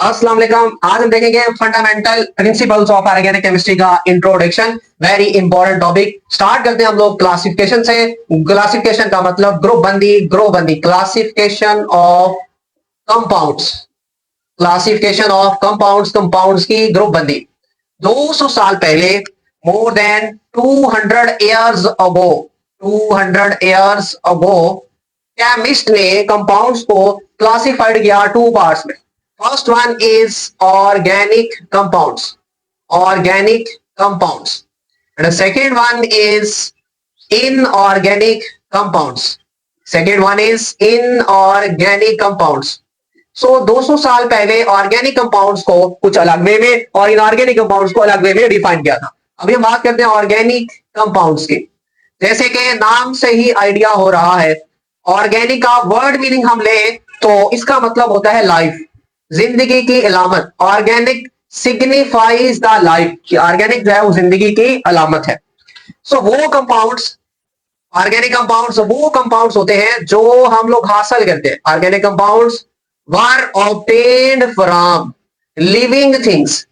अस्सलाम वालेकुम। आज हम देखेंगे fundamental principles of organic chemistry का introduction. Very important topic. Start करते हैं हम लोग क्लासिफिकेशन से। क्लासिफिकेशन का मतलब ग्रुप बंदी classification of compounds. Classification of compounds, compounds की ग्रुप बंदी। 200 साल पहले, more than 200 years ago, 200 years ago chemist ने कंपाउंड्स को क्लासिफाइड किया टू पार्ट्स में। First one is organic compounds, organic compounds, and the second one is inorganic compounds, second one is inorganic compounds. So 200 साल पहले organic compounds को कुछ अलग वे में और इनऑर्गेनिक कंपाउंड्स को अलग वे में डिफाइन किया था। अभी हम बात करते हैं ऑर्गेनिक कंपाउंड्स की। जैसे कि नाम से ही आइडिया हो रहा है, ऑर्गेनिक का वर्ड मीनिंग हम ले तो इसका मतलब होता है लाइफ, जिंदगी की अलामत। ऑर्गेनिक सिग्निफाइज द लाइफ, कि ऑर्गेनिक जो है वो जिंदगी की अलामत है। सो वो कंपाउंड्स, ऑर्गेनिक कंपाउंड्स वो कंपाउंड्स होते हैं जो हम लोग हासिल करते हैं। Organic compounds were obtained from living things,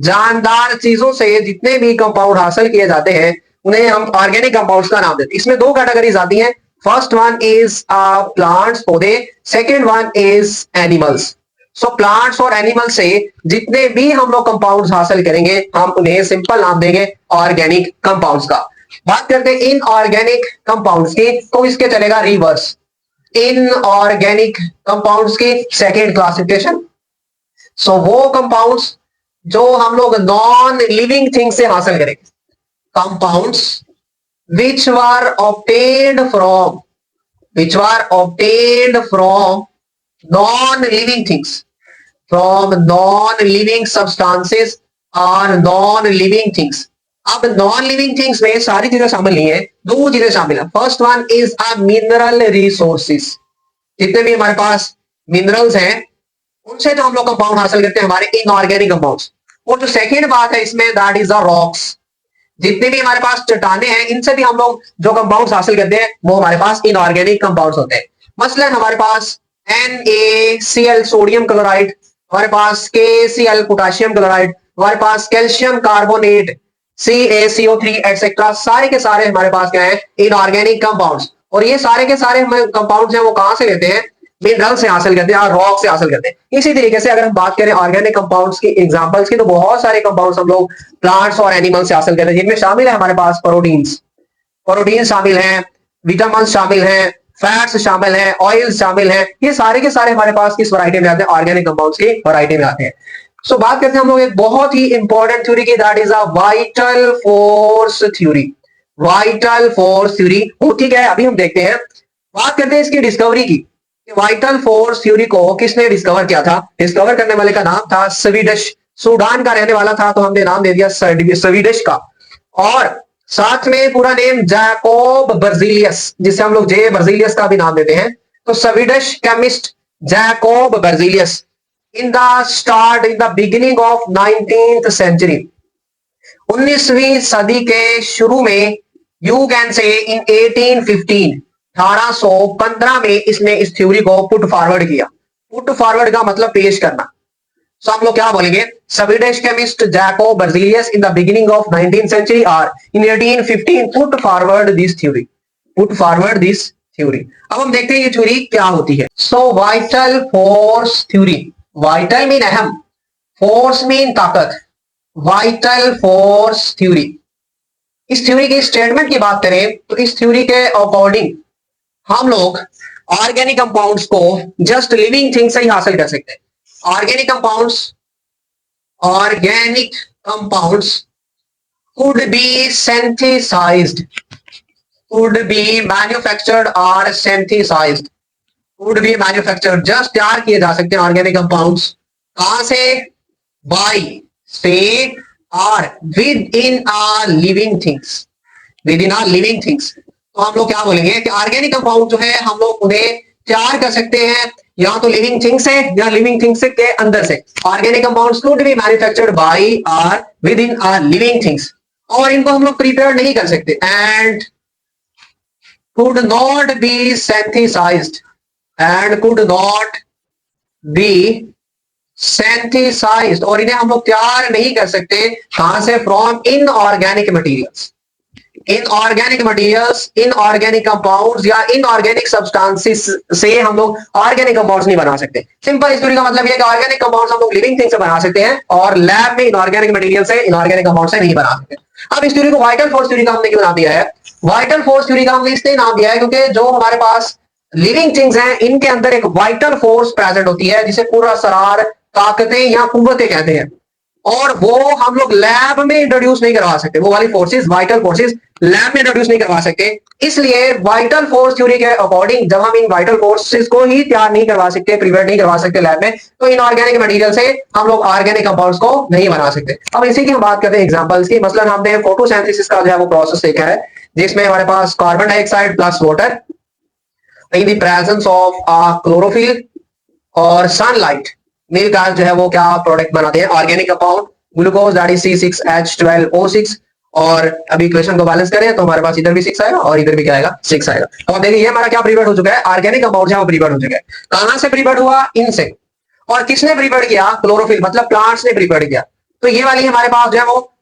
जानदार चीजों से जितने भी कंपाउंड हासिल किए जाते हैं उन्हें हम ऑर्गेनिक कंपाउंड्स का नाम देते हैं। इसमें दो कैटेगरीज आती हैं। फर्स्ट वन इज प्लांट्स, पौधे, second one is animals. So plants और एनिमल से जितने भी हम लोग कंपाउंड्स हासिल करेंगे हम उन्हें सिंपल नाम देंगे ऑर्गेनिक कंपाउंड्स का। बात करते हैं इनऑर्गेनिक कंपाउंड्स की, तो इसके चलेगा रिवर्स। इनऑर्गेनिक कंपाउंड्स की सेकेंड क्लासिफिकेशन। सो वो कंपाउंड्स जो हम लोग नॉन लिविंग थिंग से हासिल करेंगे। Compounds which were obtained from, which were obtained from non living things, from non living substances और नॉन लिविंग थिंग्स। अब नॉन लिविंग थिंग्स में सारी चीजें शामिल नहीं है, दो चीजें शामिल है। First one is a mineral resources, जितने भी हमारे पास मिनरल्स हैं उनसे जो हम लोग कंपाउंड हासिल करते हैं हमारे इनऑर्गेनिक कंपाउंड्स। और जो सेकेंड बात है इसमें, दैट इज द रॉक्स, जितने भी हमारे पास चट्टाने हैं इनसे भी हम लोग जो कंपाउंड्स हासिल करते हैं वो हमारे पास इनऑर्गेनिक कंपाउंड्स होते हैं। मसलन हमारे पास NaCl सोडियम क्लोराइड, हमारे पास KCl पोटेशियम क्लोराइड, हमारे पास कैल्शियम कार्बोनेट CaCO3 एटसेट्रा, सारे के सारे हमारे पास क्या है, इनऑर्गेनिक कंपाउंड्स। और ये सारे के सारे कंपाउंड्स हैं वो कहां से लेते हैं, मिनरल से हासिल करते हैं और रॉक से हासिल करते हैं। इसी तरीके से अगर हम बात करें ऑर्गेनिक कंपाउंड्स की एग्जांपल्स की, तो बहुत सारे कंपाउंड्स हम लोग प्लांट्स और एनिमल्स से हासिल करते हैं, जिनमें शामिल है हमारे पास प्रोटीन्स, प्रोटीन शामिल हैं, विटामिन शामिल हैं, फैट्स शामिल हैं, ऑयल शामिल हैं। ये सारे के सारे हमारे पास किस वैरायटी में आते हैं, ऑर्गेनिक कंपाउंड्स की वैरायटी में आते हैं। सो बात करते हैं हम लोग एक बहुत ही इंपॉर्टेंट थ्योरी की, that is a vital force theory. Vital force theory होती क्या है अभी हम देखते हैं। बात करते हैं इसकी डिस्कवरी की। वाइटल फोर्स थ्योरी को किसने डिस्कवर किया था? डिस्कवर करने वाले का नाम था स्वीडिश, सूडान का रहने वाला था, तो हमने नाम दे दिया स्वीडिश का। और साथ में पूरा नेम जैकोब बर्जीलियस, जिसे हम लोग जे बर्जीलियस का भी नाम देते हैं। तो Swedish chemist Jacob Berzelius in the start, in the beginning of 19th century, 19वीं सदी के शुरू में, यू कैन से इन 1815, 1815 में इसने इस थ्योरी को पुट फॉरवर्ड किया। पुट फॉरवर्ड का मतलब पेश करना। सो हम लोग क्या बोलेंगे, Swedish chemist Jacob Berzelius in the beginning of 19th century और इन 1815 put forward this theory, put forward this theory. अब हम देखते हैं ये थ्योरी क्या होती है। So vital force theory, vital mean अहम, फोर्स मीन ताकत, वाइटल फोर्स थ्योरी। इस थ्योरी की स्टेटमेंट की बात करें तो इस थ्योरी के अकॉर्डिंग हम लोग ऑर्गेनिक कंपाउंड्स को जस्ट लिविंग थिंग से ही हासिल कर सकते हैं। Organic compounds, organic compounds could be synthesized, could be manufactured or synthesized, could be manufactured, just तैयार किए जा सकते हैं ऑर्गेनिक कंपाउंड्स। कहां से? बाय, से, और within a living things, within a living things. तो हम लोग क्या बोलेंगे कि ऑर्गेनिक कंपाउंड जो है हम लोग उन्हें तैयार कर सकते हैं या तो लिविंग थिंग से या लिविंग थिंग्स के अंदर से। Organic compounds could be manufactured by और within a living things, और इनको हम लोग प्रिपेयर नहीं कर सकते। And could not be synthesized, and could not be synthesised, और इन्हें हम लोग तैयार नहीं कर सकते कहां से, from inorganic materials. Inorganic materials, inorganic compounds या इनऑर्गेनिक सब्सटेंसेस से हम लोग ऑर्गेनिक कंपाउंड्स नहीं बना सकते। सिंपल स्टोरी का मतलब यह है कि ऑर्गेनिक कंपाउंड्स हम लोग लिविंग थिंग से बना सकते हैं और लैब में इनऑर्गेनिक मटेरियल से, इनऑर्गेनिक कंपाउंड से नहीं बना सकते। अब इस थ्योरी को वाइटल फोर्स थ्योरी का हमने क्यों नाम दिया है? वाइटल फोर्स थ्योरी का हमने इसलिए नाम दिया है क्योंकि जो हमारे पास लिविंग थिंग्स हैं इनके अंदर एक वाइटल फोर्स प्रेजेंट होती है जिसे पूरा सरार, ताकतें या कुव्वतें कहते हैं, और वो हम लोग लैब में इंट्रोड्यूस नहीं करवा सकते। वो वाली फोर्सेस, वाइटल फोर्सेस लैब में इंट्रोड्यूस नहीं करवा सकते। इसलिए वाइटल फोर्स थ्योरी के अकॉर्डिंग जब हम इन वाइटल फोर्सेस को ही तैयार नहीं करवा सकते, प्रिवेंट नहीं करवा सकते लैब में, तो इनऑर्गेनिक मटेरियल से हम लोग ऑर्गेनिक कंपाउंड्स को नहीं बना सकते। अब इसी की हम बात करते हैं एग्जांपल्स की। मसलन हमने फोटोसिंथेसिस का जो है वो प्रोसेस देखा है, जिसमें हमारे पास carbon dioxide plus water in the presence of chlorophyll और सनलाइट मिलकर जो है वो क्या प्रोडक्ट बनाते हैं, organic compound glucose, that is C6H12O6। और अभी इक्वेशन को बैलेंस करें तो हमारे पास इधर भी 6 आएगा और इधर भी क्या आएगा, 6 आएगा। अब आप देखिए ये हमारा क्या प्रीपेड हो चुका है, ऑर्गेनिक कंपाउंड है वो प्रीपेड हो चुका है। कहां से प्रीपेड हुआ? इनसे। और किसने प्रीपेड किया? क्लोरोफिल, मतलब प्लांट्स ने प्रीपेड किया। तो ये वाली हमारे पास जो है वो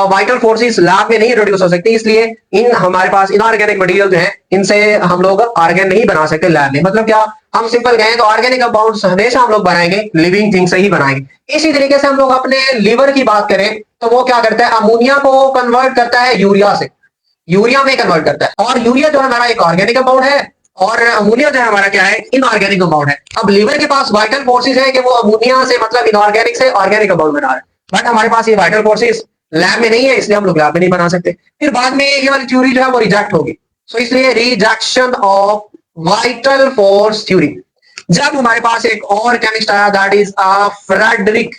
वाइटल फोर्सेस लैब में नहीं इंट्रोड्यूस हो सकती, इसलिए इन हमारे पास इनऑर्गेनिक मटेरियल जो है इनसे हम लोग ऑर्गेन नहीं बना सकते लैब में। मतलब क्या, हम सिंपल गए तो ऑर्गेनिक कंपाउंड्स हमेशा हम लोग बनाएंगे लिविंग थिंग से ही बनाएंगे। इसी तरीके से हम लोग अपने लिवर की बात करें तो वो क्या करता है, अमोनिया को कन्वर्ट करता है यूरिया से, यूरिया में कन्वर्ट करता है। और यूरिया जो है हमारा एक ऑर्गेनिक कंपाउंड है और अमोनिया जो है हमारा क्या है, इनऑर्गेनिक कंपाउंड है। अब लिवर के पास वाइटल फोर्सेस है कि वो अमोनिया से मतलब इनऑर्गेनिक से ऑर्गेनिक कंपाउंड बना रहा है, बट हमारे पास ये वाइटल फोर्सेस लैब में नहीं है, इसलिए हम लोग लैब में नहीं बना सकते। फिर बाद में ये वाली थ्योरी जो है वो रिजेक्ट होगी। सो इसलिए rejection of vital force theory. जब हमारे पास एक और केमिस्ट आया, दैट इज फ्रेडरिक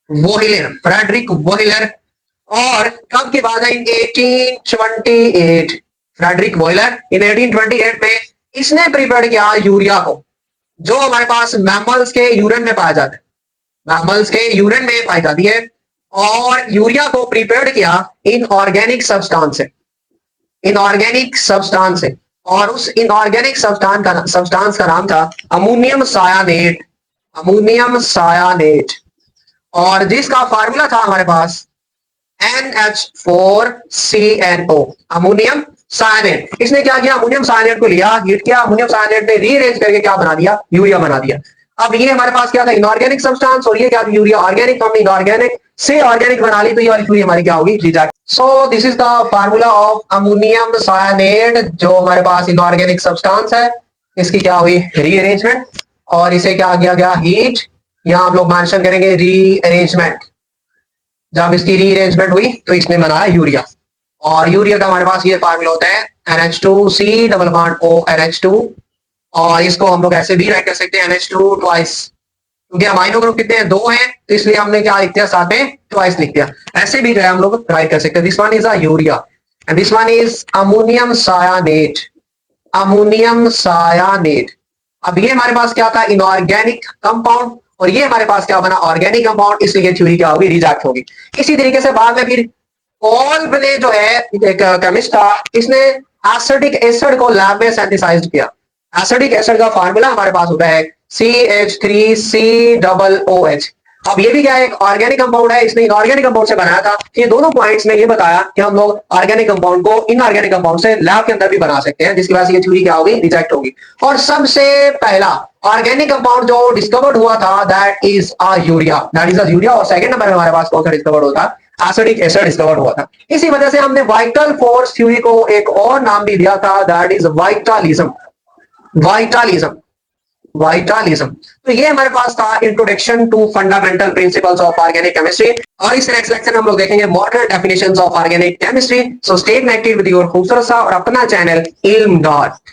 वोहिलर, फ्रेडरिक वोहिलर। और कब की बात है, इन 1828 फ्रेडरिक वोहिलर इन 1828 में इसने प्रिपेयर किया यूरिया को, जो हमारे पास मैमल्स के यूरिन में पाया जाता है, मैमल्स के यूरिन में पाई जाती है। और यूरिया को प्रिपेयर किया इनऑर्गेनिक सब्सटेंस से, इनऑर्गेनिक सब्सटेंस से। और उस इनऑर्गेनिक सब्सटेंस का नाम था अमोनियम सायानेट, अमोनियम सायानेट। और जिसका फार्मूला था हमारे पास NH4CNO, अमोनियम सायानेट। इसने क्या किया, अमोनियम सायानेट को लिया, हीट किया, अमोनियम सायानेट ने रीअरेंज करके क्या बना दिया, यूरिया बना दिया। अब ये हमारे पास क्या था, इनऑर्गेनिक सब्सटेंस, और ये क्या, यूरिया ऑर्गेनिक। तो हमने इनऑर्गेनिक से ऑर्गेनिक बना ली, तो ये वाली थ्योरी हमारी क्या होगी, reject. So this is the formula of ammonium cyanate, जो हमारे पास इनऑर्गेनिक सब्सटेंस है। इसकी क्या हुई, रीअरेंजमेंट, और इसे क्या किया गया, हीट। यहां हम लोग मेंशन करेंगे रीअरेंजमेंट। जब इसकी रीअरेंजमेंट हुई तो इसने बनाया यूरिया। और यूरिया का हमारे पास ये फार्मूला होता है NH2C डबल बॉन्ड ONH2। और इसको हम लोग ऐसे भी राइट कर सकते हैं NH2 ट्वाइस, क्योंकि अमाइनो ग्रुप कितने हैं, 2 हैं, तो इसलिए हमने क्या लिख दिया, साथ में ट्वाइस लिख दिया। ऐसे भी जो है हम लोग राइट कर सकते हैं, this one is a urea and this one is ammonium cyanate, ammonium cyanate. अब ये हमारे पास क्या था, इनऑर्गेनिक कंपाउंड, और ये हमारे पास क्या बना, ऑर्गेनिक कंपाउंड, इसलिए थ्योरी क्या होगी, रिजेक्ट होगी। इसी तरीके से बाद में फिर कोल्ब ने जो है, एक केमिस्ट था, इसने एसिडिक एसिड को लैब में सिंथेसाइज्ड किया। एसिडिक एसिड का फार्मूला हमारे पास होता है CH3COOH। अब ये भी क्या है, एक ऑर्गेनिक कंपाउंड है, इसने इनऑर्गेनिक कंपाउंड से बनाया था। ये दोनों पॉइंट्स में ये बताया कि हम लोग ऑर्गेनिक कंपाउंड को इनऑर्गेनिक कंपाउंड से लैब के अंदर भी बना सकते हैं, जिसकी वजह से ये थ्योरी क्या होगी, रिजेक्ट होगी। और सबसे पहला ऑर्गेनिक कंपाउंड जो डिस्कवर्ड हुआ था, that is a urea, that is a urea. और सेकंड नंबर में हमारे पास कौन सा डिस्कवर्ड हुआ था, एसिडिक एसिड डिस्कवर्ड हुआ था। इसी वजह से हमने वाइटल फोर्स थ्योरी को एक और नाम भी दिया था, दैट इज वाइटलिज्म, वाइटलिज्म, वाइटलिज्म। तो ये हमारे पास था introduction to fundamental principles of organic chemistry. और इस नेक्स्ट लेक्चर में हम लोग देखेंगे modern definitions of organic chemistry. So stay connected with your खूबसूरत सा और अपना चैनल इल्म डॉट।